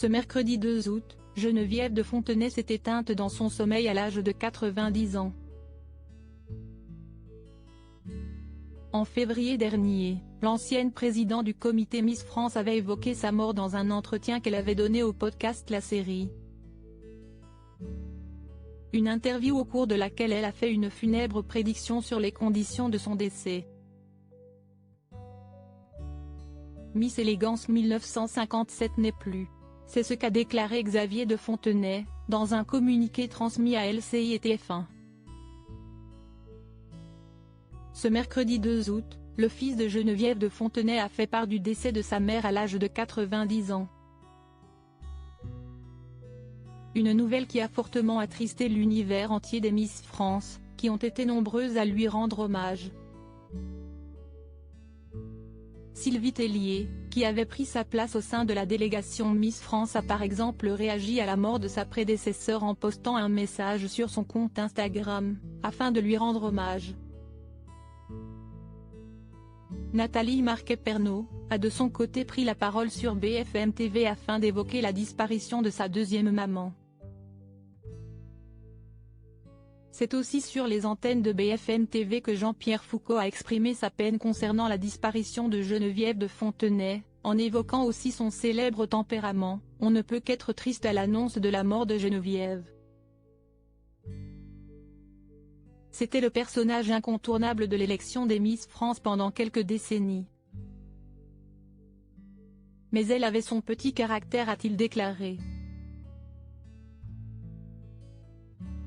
Ce mercredi 2 août, Geneviève de Fontenay s'est éteinte dans son sommeil à l'âge de 90 ans. En février dernier, l'ancienne présidente du comité Miss France avait évoqué sa mort dans un entretien qu'elle avait donné au podcast La Série. Une interview au cours de laquelle elle a fait une funèbre prédiction sur les conditions de son décès. Miss Élégance 1957 n'est plus. C'est ce qu'a déclaré Xavier de Fontenay, dans un communiqué transmis à LCI et TF1. Ce mercredi 2 août, le fils de Geneviève de Fontenay a fait part du décès de sa mère à l'âge de 90 ans. Une nouvelle qui a fortement attristé l'univers entier des Miss France, qui ont été nombreuses à lui rendre hommage. Sylvie Tellier, qui avait pris sa place au sein de la délégation Miss France, a par exemple réagi à la mort de sa prédécesseur en postant un message sur son compte Instagram, afin de lui rendre hommage. Nathalie Marquet-Pernot a de son côté pris la parole sur BFM TV afin d'évoquer la disparition de sa deuxième maman. C'est aussi sur les antennes de BFM TV que Jean-Pierre Foucault a exprimé sa peine concernant la disparition de Geneviève de Fontenay, en évoquant aussi son célèbre tempérament. On ne peut qu'être triste à l'annonce de la mort de Geneviève. C'était le personnage incontournable de l'élection des Miss France pendant quelques décennies. Mais elle avait son petit caractère, a-t-il déclaré.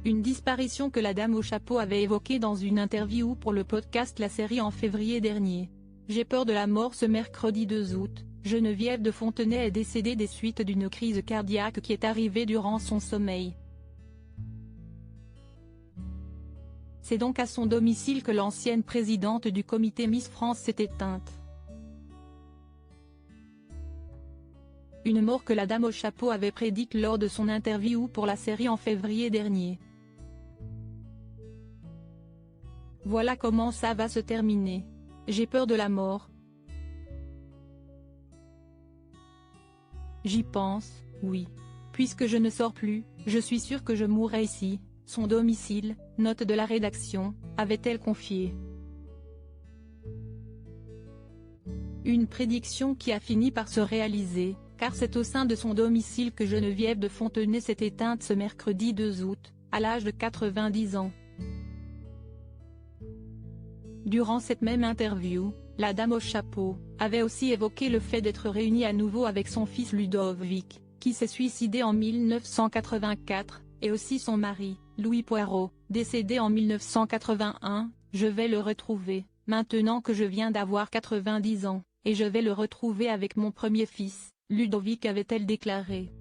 Une disparition que la dame au chapeau avait évoquée dans une interview pour le podcast La Série en février dernier. J'ai peur de la mort. Ce mercredi 2 août, Geneviève de Fontenay est décédée des suites d'une crise cardiaque qui est arrivée durant son sommeil. C'est donc à son domicile que l'ancienne présidente du comité Miss France s'est éteinte. Une mort que la dame au chapeau avait prédite lors de son interview pour La Série en février dernier. Voilà comment ça va se terminer. J'ai peur de la mort. J'y pense, oui. Puisque je ne sors plus, je suis sûre que je mourrai ici, son domicile, note de la rédaction, avait-elle confié. Une prédiction qui a fini par se réaliser, car c'est au sein de son domicile que Geneviève de Fontenay s'est éteinte ce mercredi 2 août, à l'âge de 90 ans. Durant cette même interview, la dame au chapeau avait aussi évoqué le fait d'être réunie à nouveau avec son fils Ludovic, qui s'est suicidé en 1984, et aussi son mari, Louis Poirot, décédé en 1981. Je vais le retrouver, maintenant que je viens d'avoir 90 ans, et je vais le retrouver avec mon premier fils, Ludovic, avait-elle déclaré.